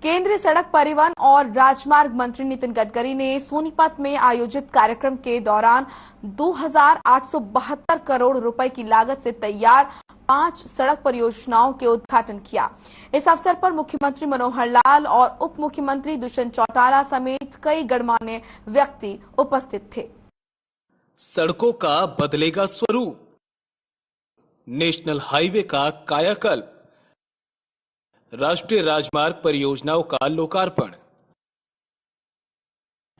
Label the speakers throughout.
Speaker 1: केंद्रीय सड़क परिवहन और राजमार्ग मंत्री नितिन गडकरी ने सोनीपत में आयोजित कार्यक्रम के दौरान 2,872 करोड़ रुपए की लागत से तैयार 5 सड़क परियोजनाओं के उद्घाटन किया। इस अवसर पर मुख्यमंत्री मनोहर लाल और उप मुख्यमंत्री दुष्यंत चौटाला समेत कई गणमान्य व्यक्ति उपस्थित थे।
Speaker 2: सड़कों का बदलेगा स्वरूप, नेशनल हाईवे का कायाकल्प, राष्ट्रीय राजमार्ग परियोजनाओं का लोकार्पण।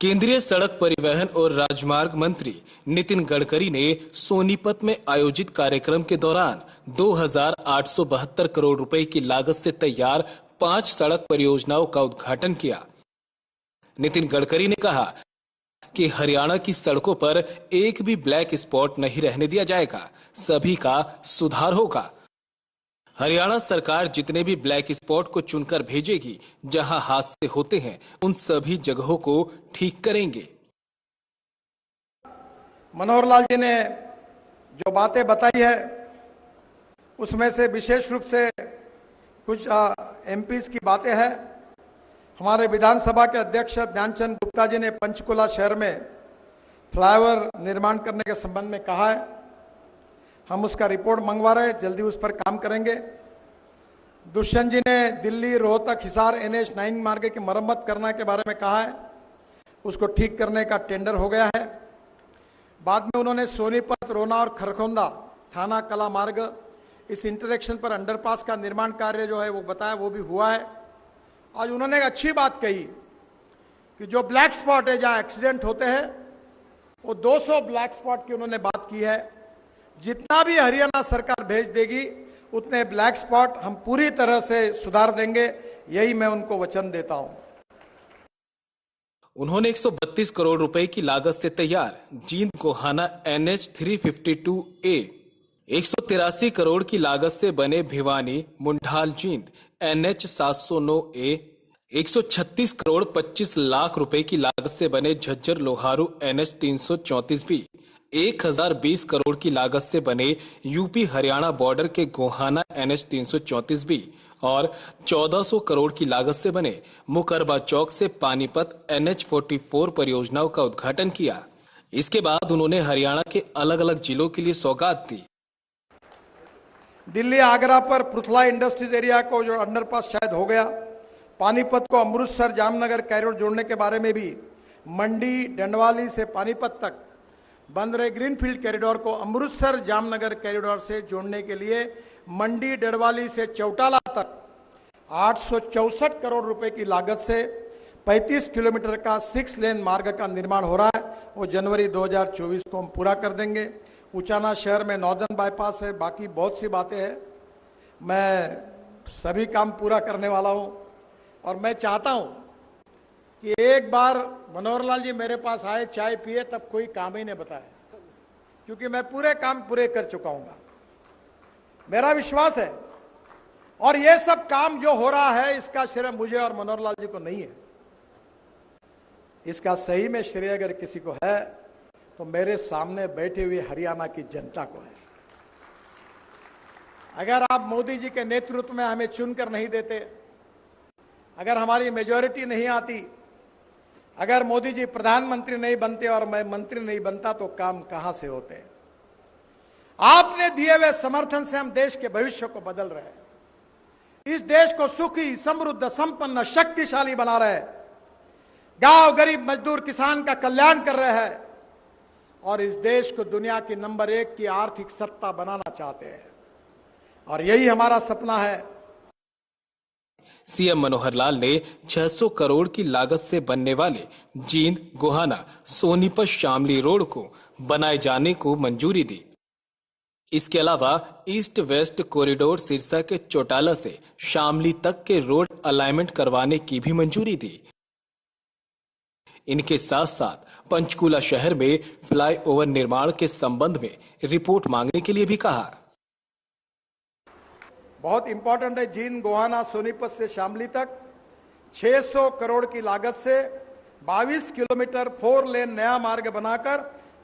Speaker 2: केंद्रीय सड़क परिवहन और राजमार्ग मंत्री नितिन गडकरी ने सोनीपत में आयोजित कार्यक्रम के दौरान 2,872 करोड़ रुपए की लागत से तैयार 5 सड़क परियोजनाओं का उद्घाटन किया। नितिन गडकरी ने कहा कि हरियाणा की सड़कों पर एक भी ब्लैक स्पॉट नहीं रहने दिया जाएगा, सभी का सुधार होगा। हरियाणा सरकार जितने भी ब्लैक स्पॉट को चुनकर भेजेगी, जहां हादसे होते हैं, उन सभी जगहों को ठीक करेंगे।
Speaker 3: मनोहर लाल जी ने जो बातें बताई है, उसमें से विशेष रूप से कुछ एमपीज की बातें हैं। हमारे विधानसभा के अध्यक्ष ध्यानचंद गुप्ता जी ने पंचकुला शहर में फ्लाईओवर निर्माण करने के संबंध में कहा है। हम उसका रिपोर्ट मंगवा रहे हैं, जल्दी उस पर काम करेंगे। दुष्यंत जी ने दिल्ली रोहतक हिसार NH 9 मार्ग की मरम्मत करने के बारे में कहा है, उसको ठीक करने का टेंडर हो गया है। बाद में उन्होंने सोनीपत, रोना और खरखोंदा थाना कला मार्ग, इस इंटरसेक्शन पर अंडरपास का निर्माण कार्य जो है वो बताया, वो भी हुआ है। आज उन्होंने एक अच्छी बात कही कि जो ब्लैक स्पॉट है, जहां एक्सीडेंट होते हैं, वो 200 ब्लैक स्पॉट की उन्होंने बात की है। जितना भी हरियाणा सरकार भेज देगी, उतने ब्लैक स्पॉट हम पूरी तरह से सुधार देंगे, यही मैं उनको वचन देता हूं।
Speaker 2: उन्होंने 132 करोड़ रुपए की लागत से तैयार जींद गोहाना NH 352A, 183 करोड़ की लागत से बने भिवानी मुंडाल जींद NH 709A, 136 करोड़ 25 लाख रुपए की लागत से बने झज्जर लोहारू NH 334B, 1,020 करोड़ की लागत से बने यूपी हरियाणा बॉर्डर के गोहाना NH 334B और 1,400 करोड़ की लागत से बने मुकरबा चौक से पानीपत NH 44 परियोजनाओं का उद्घाटन किया। इसके बाद उन्होंने हरियाणा के अलग अलग जिलों के लिए सौगात दी।
Speaker 3: दिल्ली आगरा पर पृथला इंडस्ट्रीज एरिया को जो अंडरपास शायद हो गया, पानीपत को अमृतसर जामनगर कैरिडोर जोड़ने के बारे में भी, मंडी डंडवाली से पानीपत तक बन रहे ग्रीनफील्ड कॉरिडोर को अमृतसर जामनगर कॉरिडोर से जोड़ने के लिए मंडी डंडवाली से चौटाला तक 864 करोड़ रुपए की लागत से 35 किलोमीटर का 6 लेन मार्ग का निर्माण हो रहा है। वो जनवरी 2024 को हम पूरा कर देंगे। उचाना शहर में नॉर्दर्न बाईपास है, बाकी बहुत सी बातें हैं। मैं सभी काम पूरा करने वाला हूं और मैं चाहता हूं कि एक बार मनोहर लाल जी मेरे पास आए, चाय पिए, तब कोई काम ही नहीं बताया, क्योंकि मैं पूरे काम पूरे कर चुका हूं। मेरा विश्वास है और ये सब काम जो हो रहा है, इसका श्रेय मुझे और मनोहर लाल जी को नहीं है। इसका सही में श्रेय अगर किसी को है तो मेरे सामने बैठे हुए हरियाणा की जनता को है। अगर आप मोदी जी के नेतृत्व में हमें चुनकर नहीं देते, अगर हमारी मेजॉरिटी नहीं आती, अगर मोदी जी प्रधानमंत्री नहीं बनते और मैं मंत्री नहीं बनता, तो काम कहां से होते। आपने दिए हुए समर्थन से हम देश के भविष्य को बदल रहे हैं। इस देश को सुखी, समृद्ध, संपन्न, शक्तिशाली बना रहे, गांव गरीब मजदूर किसान का कल्याण कर रहे हैं और इस देश को दुनिया की नंबर 1 की आर्थिक सत्ता बनाना चाहते हैं, और यही हमारा सपना है।
Speaker 2: सीएम मनोहर लाल ने 600 करोड़ की लागत से बनने वाले जींद गोहाना सोनीपत शामली रोड को बनाए जाने को मंजूरी दी। इसके अलावा ईस्ट वेस्ट कॉरिडोर सिरसा के चौटाला से शामली तक के रोड अलाइनमेंट करवाने की भी मंजूरी दी। इनके साथ साथ पंचकुला शहर में फ्लाईओवर निर्माण के संबंध में रिपोर्ट मांगने के लिए भी कहा।
Speaker 3: बहुत इंपॉर्टेंट है, जींद गोहाना सोनीपत से शामली तक 600 करोड़ की लागत से 22 किलोमीटर 4 लेन नया मार्ग बनाकर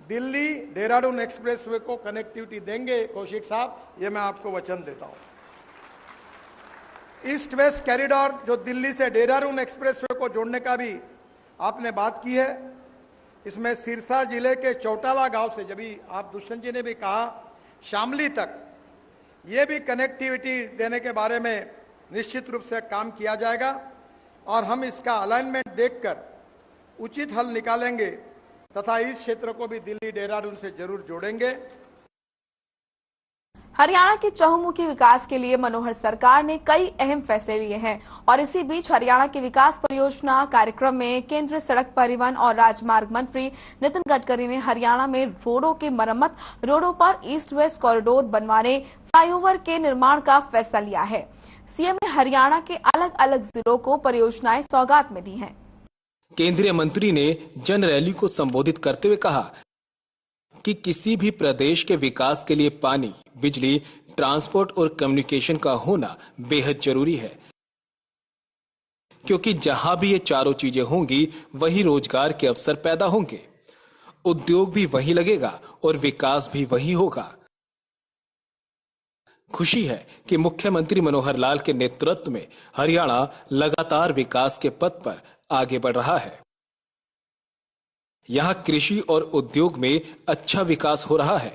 Speaker 3: दिल्ली देहरादून एक्सप्रेसवे को कनेक्टिविटी देंगे। कौशिक साहब, ये मैं आपको वचन देता हूं। ईस्ट वेस्ट कॉरिडोर जो दिल्ली से देहरादून एक्सप्रेसवे को जोड़ने का भी आपने बात की है। इसमें सिरसा जिले के चौटाला गांव से, जब भी आप दुष्यंत जी ने भी कहा, शामली तक ये भी कनेक्टिविटी देने के बारे में निश्चित रूप से काम किया जाएगा और हम इसका अलाइनमेंट देखकर उचित हल निकालेंगे तथा इस क्षेत्र को भी दिल्ली देहरादून से जरूर जोड़ेंगे।
Speaker 1: हरियाणा के चहुमुखी विकास के लिए मनोहर सरकार ने कई अहम फैसले लिए हैं और इसी बीच हरियाणा के विकास परियोजना कार्यक्रम में केंद्रीय सड़क परिवहन और राजमार्ग मंत्री नितिन गडकरी ने हरियाणा में रोडों की मरम्मत, रोडों पर ईस्ट वेस्ट कॉरिडोर बनवाने, फ्लाईओवर के निर्माण का फैसला लिया है। सीएम ने हरियाणा के अलग अलग जिलों को परियोजनाएं सौगात में दी हैं।
Speaker 2: केंद्रीय मंत्री ने जन रैली को संबोधित करते हुए कहा कि किसी भी प्रदेश के विकास के लिए पानी, बिजली, ट्रांसपोर्ट और कम्युनिकेशन का होना बेहद जरूरी है, क्योंकि जहां भी ये चारों चीजें होंगी वही रोजगार के अवसर पैदा होंगे, उद्योग भी वही लगेगा और विकास भी वही होगा। खुशी है कि मुख्यमंत्री मनोहर लाल के नेतृत्व में हरियाणा लगातार विकास के पथ पर आगे बढ़ रहा है। यहां कृषि और उद्योग में अच्छा विकास हो रहा है।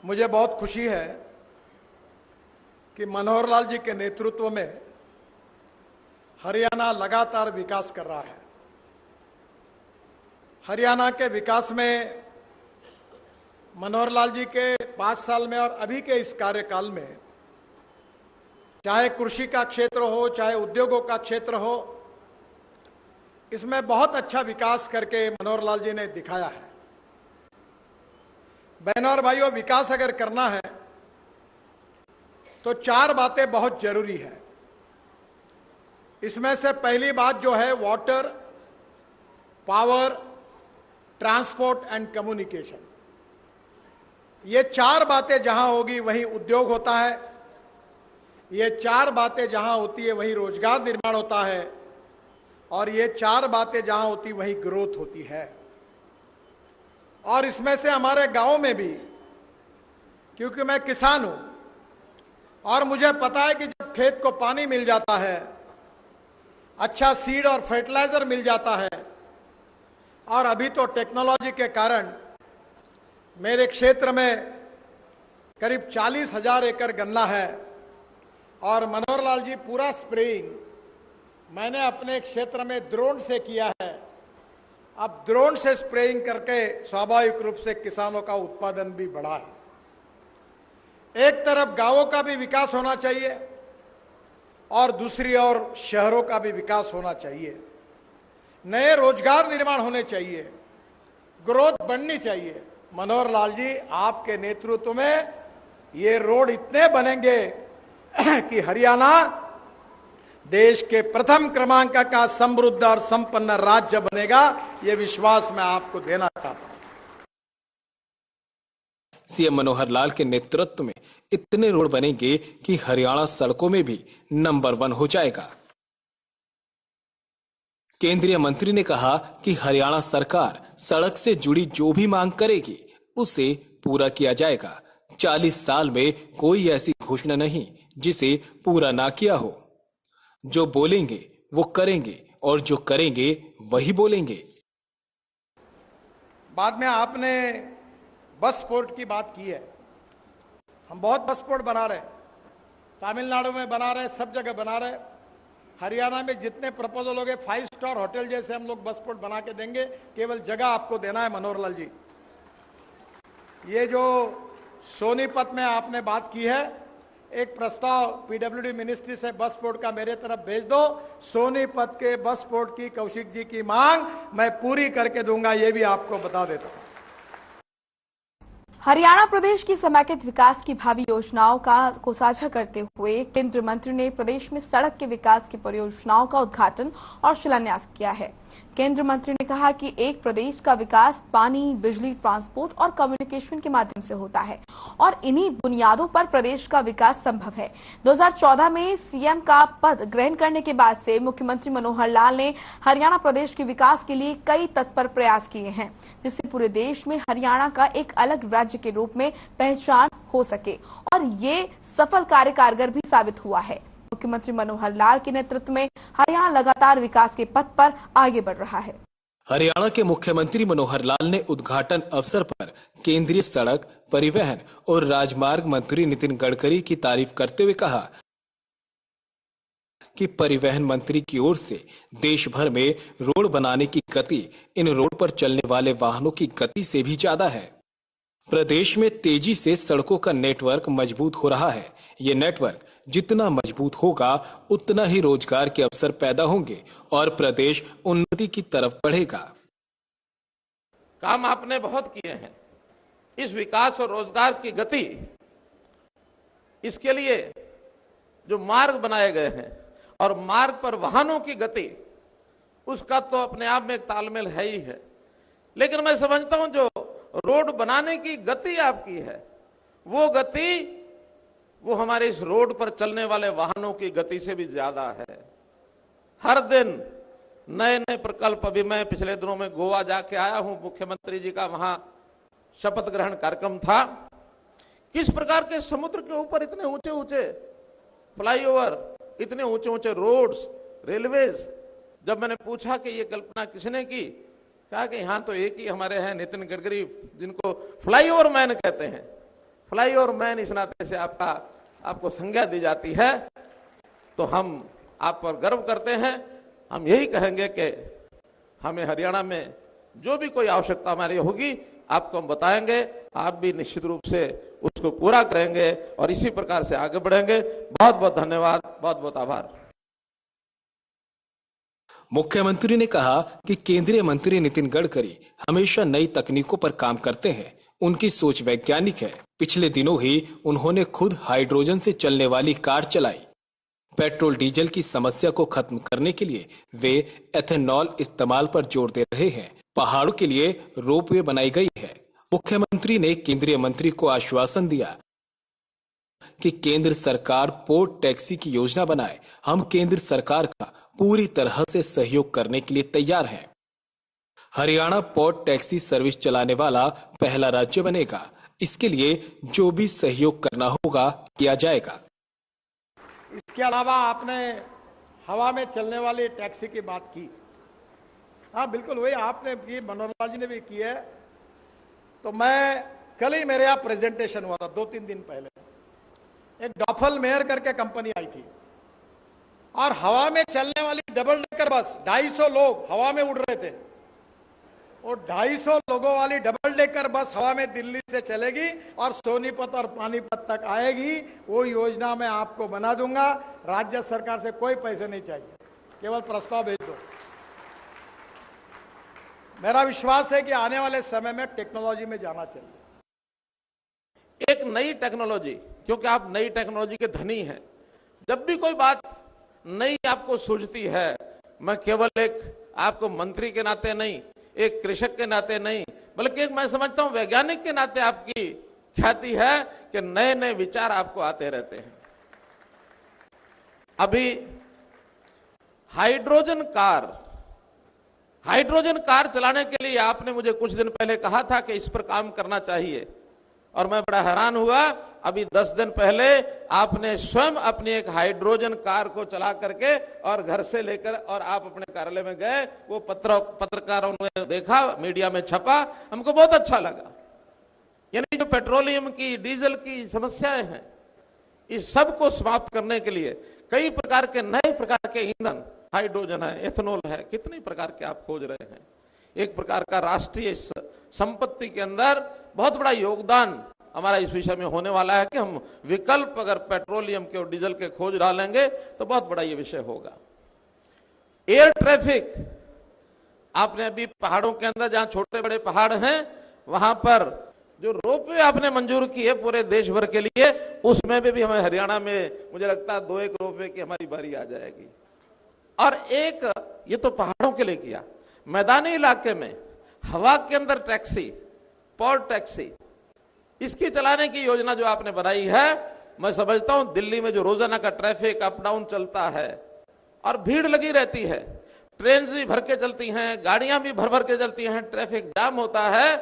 Speaker 3: मुझे बहुत खुशी है कि मनोहर लाल जी के नेतृत्व में हरियाणा लगातार विकास कर रहा है। हरियाणा के विकास में मनोहर लाल जी के 5 साल में और अभी के इस कार्यकाल में, चाहे कृषि का क्षेत्र हो, चाहे उद्योगों का क्षेत्र हो, इसमें बहुत अच्छा विकास करके मनोहर लाल जी ने दिखाया है। बहनों और भाइयों, विकास अगर करना है तो 4 बातें बहुत जरूरी है। इसमें से पहली बात जो है, water, power, transport and communication. ये 4 बातें जहां होगी वहीं उद्योग होता है। ये 4 बातें जहां होती है वहीं रोजगार निर्माण होता है और ये 4 बातें जहां होती वहीं ग्रोथ होती है। और इसमें से हमारे गांव में भी, क्योंकि मैं किसान हूं और मुझे पता है कि जब खेत को पानी मिल जाता है, अच्छा सीड और फर्टिलाइजर मिल जाता है, और अभी तो टेक्नोलॉजी के कारण मेरे क्षेत्र में करीब 40,000 एकड़ गन्ना है और मनोहर लाल जी पूरा स्प्रेइंग मैंने अपने क्षेत्र में ड्रोन से किया है। अब ड्रोन से स्प्रेइंग करके स्वाभाविक रूप से किसानों का उत्पादन भी बढ़ा है। एक तरफ गांवों का भी विकास होना चाहिए और दूसरी ओर शहरों का भी विकास होना चाहिए। नए रोजगार निर्माण होने चाहिए, ग्रोथ बढ़नी चाहिए। मनोहर लाल जी, आपके नेतृत्व में ये रोड इतने बनेंगे कि हरियाणा देश के प्रथम क्रमांक का समृद्ध और संपन्न राज्य बनेगा। ये विश्वास मैं आपको देना चाहता हूं।
Speaker 2: सीएम मनोहर लाल के नेतृत्व में इतने रोड बनेंगे कि हरियाणा सड़कों में भी नंबर 1 हो जाएगा। केंद्रीय मंत्री ने कहा कि हरियाणा सरकार सड़क से जुड़ी जो भी मांग करेगी उसे पूरा किया जाएगा। 40 साल में कोई ऐसी घोषणा नहीं जिसे पूरा ना किया हो। जो बोलेंगे वो करेंगे और जो करेंगे वही बोलेंगे।
Speaker 3: बाद में आपने बस पोर्ट की बात की है। हम बहुत बस पोर्ट बना रहे हैं, तमिलनाडु में बना रहे हैं, सब जगह बना रहे हैं। हरियाणा में जितने प्रपोजल हो गए, 5 स्टार होटल जैसे हम लोग बस पोर्ट बना के देंगे। केवल जगह आपको देना है मनोहर लाल जी। ये जो सोनीपत में आपने बात की है, एक प्रस्ताव पीडब्ल्यूडी मिनिस्ट्री से बस पोर्ट का मेरे तरफ भेज दो। सोनीपत के बस पोर्ट की कौशिक जी की मांग मैं पूरी करके दूंगा, ये भी आपको बता देता हूं।
Speaker 1: हरियाणा प्रदेश की समेकित विकास की भावी योजनाओं को साझा करते हुए केंद्रीय मंत्री ने प्रदेश में सड़क के विकास की परियोजनाओं का उद्घाटन और शिलान्यास किया है। केंद्रीय मंत्री ने कहा कि एक प्रदेश का विकास पानी, बिजली, ट्रांसपोर्ट और कम्युनिकेशन के माध्यम से होता है और इन्हीं बुनियादों पर प्रदेश का विकास संभव है। 2014 में सीएम का पद ग्रहण करने के बाद से मुख्यमंत्री मनोहर लाल ने हरियाणा प्रदेश के विकास के लिए कई तत्पर प्रयास किए हैं, जिससे पूरे देश में हरियाणा का एक अलग राज्य राज्य के रूप में पहचान हो सके और ये सफल कार्य कारगर भी साबित हुआ है। मुख्यमंत्री मनोहर लाल के नेतृत्व में हरियाणा लगातार विकास के पथ पर आगे बढ़ रहा है।
Speaker 2: हरियाणा के मुख्यमंत्री मनोहर लाल ने उद्घाटन अवसर पर केंद्रीय सड़क परिवहन और राजमार्ग मंत्री नितिन गडकरी की तारीफ करते हुए कहा कि परिवहन मंत्री की ओर से देश भर में रोड बनाने की गति इन रोड पर चलने वाले वाहनों की गति से भी ज्यादा है। प्रदेश में तेजी से सड़कों का नेटवर्क मजबूत हो रहा है। ये नेटवर्क जितना मजबूत होगा उतना ही रोजगार के अवसर पैदा होंगे और प्रदेश उन्नति की तरफ बढ़ेगा।
Speaker 4: काम आपने बहुत किए हैं। इस विकास और रोजगार की गति, इसके लिए जो मार्ग बनाए गए हैं और मार्ग पर वाहनों की गति, उसका तो अपने आप में एक तालमेल है ही है। लेकिन मैं समझता हूं जो रोड बनाने की गति आपकी है, वो गति वो हमारे इस रोड पर चलने वाले वाहनों की गति से भी ज्यादा है। हर दिन नए नए प्रकल्प। अभी मैं पिछले दिनों में गोवा जाके आया हूं, मुख्यमंत्री जी का वहां शपथ ग्रहण कार्यक्रम था। किस प्रकार के समुद्र के ऊपर इतने ऊंचे ऊंचे फ्लाईओवर, इतने ऊंचे ऊंचे रोड्स, रेलवेज। जब मैंने पूछा कि ये कल्पना किसने की, कहा कि यहां तो एक ही हमारे हैं नितिन गडकरी, जिनको फ्लाईओवर मैन कहते हैं। फ्लाईओवर मैन इस नाते से आपको संज्ञा दी जाती है, तो हम आप पर गर्व करते हैं। हम यही कहेंगे कि हमें हरियाणा में जो भी कोई आवश्यकता हमारी होगी आपको हम बताएंगे, आप भी निश्चित रूप से उसको पूरा करेंगे और इसी प्रकार से आगे बढ़ेंगे। बहुत बहुत धन्यवाद, बहुत बहुत आभार।
Speaker 2: मुख्यमंत्री ने कहा कि केंद्रीय मंत्री नितिन गडकरी हमेशा नई तकनीकों पर काम करते हैं। उनकी सोच वैज्ञानिक है। पिछले दिनों ही उन्होंने खुद हाइड्रोजन से चलने वाली कार चलाई। पेट्रोल डीजल की समस्या को खत्म करने के लिए वे एथेनॉल इस्तेमाल पर जोर दे रहे हैं। पहाड़ों के लिए रोपवे बनाई गई है। मुख्यमंत्री ने केंद्रीय मंत्री को आश्वासन दिया कि केंद्र सरकार पोर्ट टैक्सी की योजना बनाए। हम केंद्र सरकार का पूरी तरह से सहयोग करने के लिए तैयार हैं। हरियाणा पोर्ट टैक्सी सर्विस चलाने वाला पहला राज्य बनेगा। इसके लिए जो भी सहयोग करना होगा किया जाएगा।
Speaker 3: इसके अलावा आपने हवा में चलने वाली टैक्सी की बात की। हाँ, बिल्कुल वही आपने की, मनोहर लाल जी ने भी की है। तो मैं कल ही मेरे यहाँ प्रेजेंटेशन हुआ था 2-3 दिन पहले। एक डॉफल मेयर करके कंपनी आई थी और हवा में चलने वाली डबल डेकर बस, 250 लोग हवा में उड़ रहे थे। और 250 लोगों वाली डबल डेकर बस हवा में दिल्ली से चलेगी और सोनीपत और पानीपत तक आएगी। वो योजना मैं आपको बना दूंगा। राज्य सरकार से कोई पैसे नहीं चाहिए, केवल प्रस्ताव भेज दो। मेरा विश्वास है कि आने वाले समय में टेक्नोलॉजी में जाना चाहिए।
Speaker 4: एक नई टेक्नोलॉजी, क्योंकि आप नई टेक्नोलॉजी के धनी हैं। जब भी कोई बात नई आपको सूझती है, मैं केवल एक आपको मंत्री के नाते नहीं, एक कृषक के नाते नहीं, बल्कि मैं समझता हूं वैज्ञानिक के नाते आपकी ख्याति है कि नए नए विचार आपको आते रहते हैं। अभी हाइड्रोजन कार चलाने के लिए आपने मुझे कुछ दिन पहले कहा था कि इस पर काम करना चाहिए, और मैं बड़ा हैरान हुआ। अभी 10 दिन पहले आपने स्वयं अपनी एक हाइड्रोजन कार को चला करके और घर से लेकर और आप अपने कार्यालय में गए। वो पत्रकारों ने देखा, मीडिया में छपा, हमको बहुत अच्छा लगा। यानी जो पेट्रोलियम की, डीजल की समस्याएं हैं, इस सब को समाप्त करने के लिए कई प्रकार के नए प्रकार के ईंधन, हाइड्रोजन है, एथेनॉल है, कितने प्रकार के आप खोज रहे हैं। एक प्रकार का राष्ट्रीय संपत्ति के अंदर बहुत बड़ा योगदान हमारा इस विषय में होने वाला है कि हम विकल्प अगर पेट्रोलियम के और डीजल के खोज डालेंगे तो बहुत बड़ा ये विषय होगा। एयर ट्रैफिक, आपने अभी पहाड़ों के अंदर जहां छोटे बड़े पहाड़ हैं वहां पर जो रोपवे आपने मंजूर की है पूरे देश भर के लिए, उसमें भी हमें हरियाणा में मुझे लगता है 2-1 रोपवे की हमारी बारी आ जाएगी। और एक ये तो पहाड़ों के लिए किया, मैदानी इलाके में हवा के अंदर टैक्सी, पोर्ट टैक्सी, इसकी चलाने की योजना जो आपने बनाई है, मैं समझता हूं दिल्ली में जो रोजाना का ट्रैफिक अप डाउन चलता है और भीड़ लगी रहती है, ट्रेन भी भर के चलती हैं, गाड़ियां भी भर भर के चलती हैं, ट्रैफिक जाम होता है,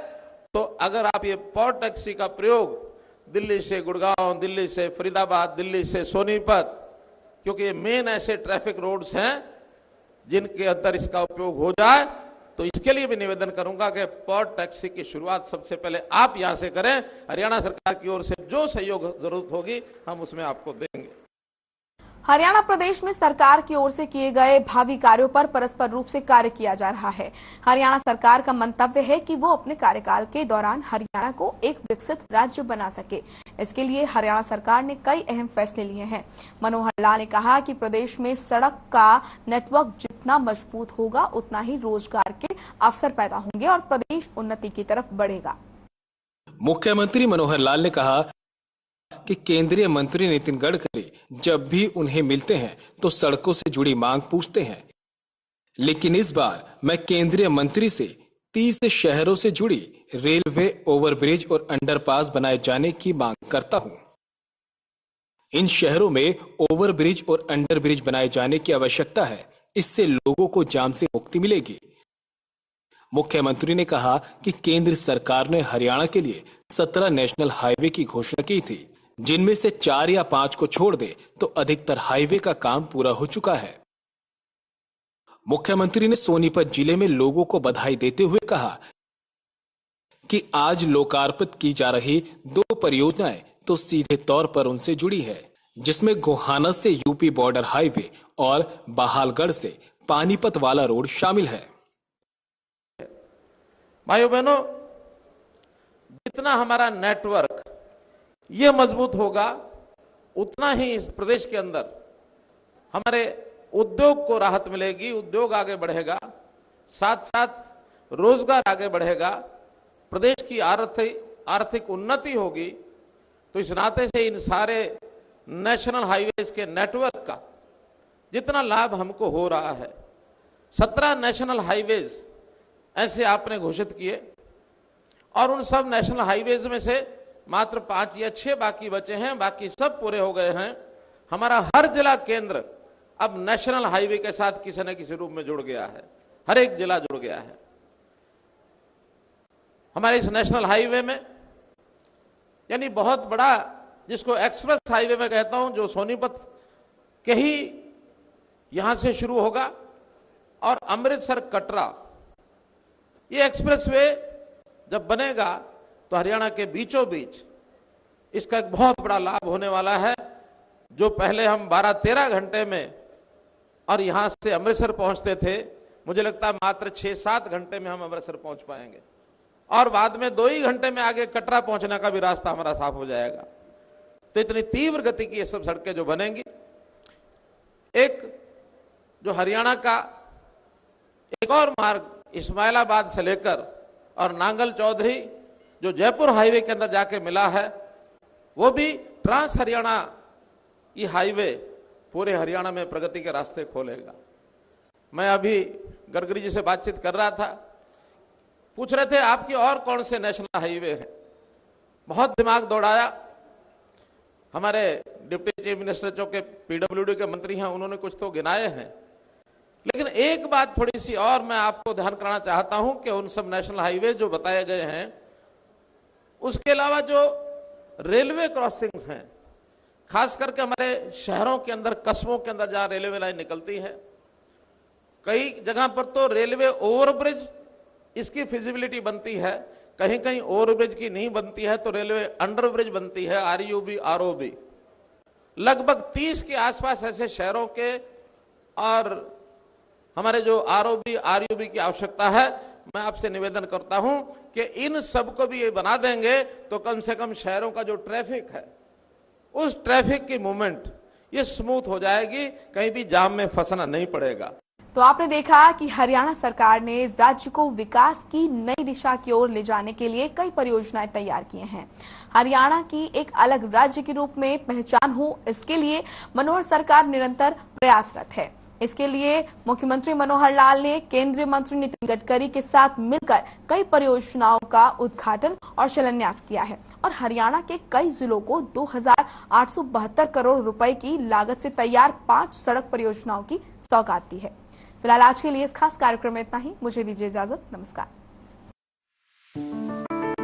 Speaker 4: तो अगर आप ये पॉड टैक्सी का प्रयोग दिल्ली से गुड़गांव, दिल्ली से फरीदाबाद, दिल्ली से सोनीपत, क्योंकि ये मेन ऐसे ट्रैफिक रोड्स हैं जिनके अंदर इसका उपयोग हो जाए, तो इसके लिए भी निवेदन करूंगा कि पॉड टैक्सी की शुरुआत सबसे पहले आप यहां से करें। हरियाणा सरकार की ओर से जो सहयोग जरूरत होगी हम उसमें आपको देंगे।
Speaker 1: हरियाणा प्रदेश में सरकार की ओर से किए गए भावी कार्यों पर परस्पर रूप से कार्य किया जा रहा है। हरियाणा सरकार का मंतव्य है कि वो अपने कार्यकाल के दौरान हरियाणा को एक विकसित राज्य बना सके। इसके लिए हरियाणा सरकार ने कई अहम फैसले लिए हैं। मनोहर लाल ने कहा कि प्रदेश में सड़क का नेटवर्क जितना मजबूत होगा उतना ही रोजगार के अवसर पैदा होंगे और प्रदेश उन्नति की तरफ बढ़ेगा।
Speaker 2: मुख्यमंत्री मनोहर लाल ने कहा कि केंद्रीय मंत्री नितिन गडकरी जब भी उन्हें मिलते हैं तो सड़कों से जुड़ी मांग पूछते हैं, लेकिन इस बार मैं केंद्रीय मंत्री से 30 शहरों से जुड़ी रेलवे ओवरब्रिज और अंडरपास बनाए जाने की मांग करता हूं। इन शहरों में ओवरब्रिज और अंडरब्रिज बनाए जाने की आवश्यकता है, इससे लोगों को जाम से मुक्ति मिलेगी। मुख्यमंत्री ने कहा कि केंद्र सरकार ने हरियाणा के लिए 17 नेशनल हाईवे की घोषणा की थी, जिनमें से 4 या 5 को छोड़ दे तो अधिकतर हाईवे का काम पूरा हो चुका है। मुख्यमंत्री ने सोनीपत जिले में लोगों को बधाई देते हुए कहा कि आज लोकार्पित की जा रही 2 परियोजनाएं तो सीधे तौर पर उनसे जुड़ी है, जिसमें गोहाना से यूपी बॉर्डर हाईवे और बहालगढ़ से पानीपत वाला रोड शामिल है।
Speaker 4: भाइयों बहनों, जितना हमारा नेटवर्क ये मजबूत होगा उतना ही इस प्रदेश के अंदर हमारे उद्योग को राहत मिलेगी, उद्योग आगे बढ़ेगा, साथ साथ रोजगार आगे बढ़ेगा, प्रदेश की आर्थिक उन्नति होगी। तो इस नाते से इन सारे नेशनल हाईवेज के नेटवर्क का जितना लाभ हमको हो रहा है, 17 नेशनल हाईवेज ऐसे आपने घोषित किए और उन सब नेशनल हाईवेज में से मात्र 5 या 6 बाकी बचे हैं, बाकी सब पूरे हो गए हैं। हमारा हर जिला केंद्र अब नेशनल हाईवे के साथ किसी न किसी रूप में जुड़ गया है, हर एक जिला जुड़ गया है। हमारे इस नेशनल हाईवे में यानी बहुत बड़ा, जिसको एक्सप्रेस हाईवे में कहता हूं, जो सोनीपत के ही यहां से शुरू होगा और अमृतसर कटरा, ये एक्सप्रेसवे जब बनेगा तो हरियाणा के बीचों बीच इसका एक बहुत बड़ा लाभ होने वाला है। जो पहले हम 12-13 घंटे में और यहां से अमृतसर पहुंचते थे, मुझे लगता है मात्र 6-7 घंटे में हम अमृतसर पहुंच पाएंगे और बाद में 2 ही घंटे में आगे कटरा पहुंचने का भी रास्ता हमारा साफ हो जाएगा। तो इतनी तीव्र गति की ये सब सड़कें जो बनेंगी, एक जो हरियाणा का एक और मार्ग इस्माइलाबाद से लेकर और नांगल चौधरी जो जयपुर हाईवे के अंदर जाके मिला है, वो भी ट्रांस हरियाणा ये हाईवे पूरे हरियाणा में प्रगति के रास्ते खोलेगा। मैं अभी गडकरी जी से बातचीत कर रहा था, पूछ रहे थे आपकी और कौन से नेशनल हाईवे हैं। बहुत दिमाग दौड़ाया। हमारे डिप्टी चीफ मिनिस्टर जो के पीडब्ल्यूडी के मंत्री हैं, उन्होंने कुछ तो गिनाए हैं, लेकिन एक बात थोड़ी सी और मैं आपको ध्यान कराना चाहता हूं कि उन सब नेशनल हाईवे जो बताए गए हैं, उसके अलावा जो रेलवे क्रॉसिंग्स हैं, खास करके हमारे शहरों के अंदर, कस्बों के अंदर जहां रेलवे लाइन निकलती है, कई जगह पर तो रेलवे ओवरब्रिज इसकी फिजिबिलिटी बनती है, कहीं कहीं ओवरब्रिज की नहीं बनती है तो रेलवे अंडरब्रिज बनती है, आरयूबी आरओबी। लगभग 30 के आसपास ऐसे शहरों के और हमारे जो आरओबी आरयूबी की आवश्यकता है। मैं आपसे निवेदन करता हूं कि इन सब को भी ये बना देंगे तो कम से कम शहरों का जो ट्रैफिक है, उस ट्रैफिक की मूवमेंट ये स्मूथ हो जाएगी, कहीं भी जाम में फंसना नहीं पड़ेगा।
Speaker 1: तो आपने देखा कि हरियाणा सरकार ने राज्य को विकास की नई दिशा की ओर ले जाने के लिए कई परियोजनाएं तैयार की हैं। हरियाणा की एक अलग राज्य के रूप में पहचान हो, इसके लिए मनोहर सरकार निरंतर प्रयासरत है। इसके लिए मुख्यमंत्री मनोहर लाल ने केंद्रीय मंत्री नितिन गडकरी के साथ मिलकर कई परियोजनाओं का उद्घाटन और शिलान्यास किया है और हरियाणा के कई जिलों को 2,872 करोड़ रुपए की लागत से तैयार 5 सड़क परियोजनाओं की सौगात दी है। फिलहाल आज के लिए इस खास कार्यक्रम में इतना ही। मुझे दीजिए इजाजत। नमस्कार।